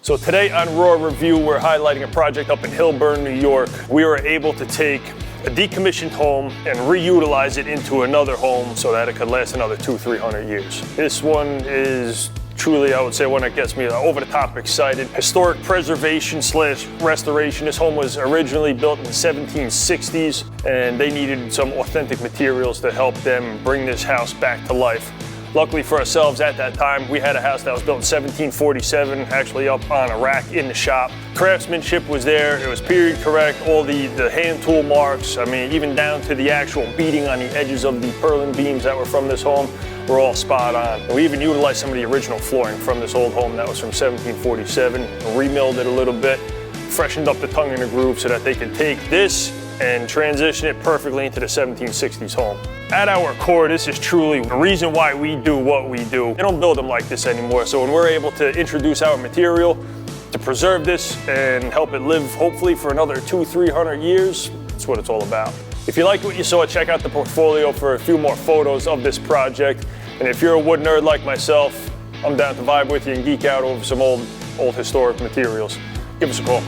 So today on Raw Review, we're highlighting a project up in Hillburn, New York. We were able to take a decommissioned home and reutilize it into another home so that it could last another 200-300 years. This one is truly, I would say, one that gets me over the top excited. Historic preservation / restoration. This home was originally built in the 1760s, and they needed some authentic materials to help them bring this house back to life. Luckily for ourselves at that time, we had a house that was built in 1747, actually up on a rack in the shop. Craftsmanship was there, it was period correct, all the hand tool marks, I mean, even down to the actual beading on the edges of the purlin beams that were from this home were all spot on. And we even utilized some of the original flooring from this old home that was from 1747, remilled it a little bit, freshened up the tongue and the groove so that they could take this and transition it perfectly into the 1760s home. At our core, this is truly the reason why we do what we do. They don't build them like this anymore, so when we're able to introduce our material to preserve this and help it live hopefully for another 200-300 years, that's what it's all about. If you liked what you saw, check out the portfolio for a few more photos of this project. And if you're a wood nerd like myself, I'm down to vibe with you and geek out over some old historic materials. Give us a call.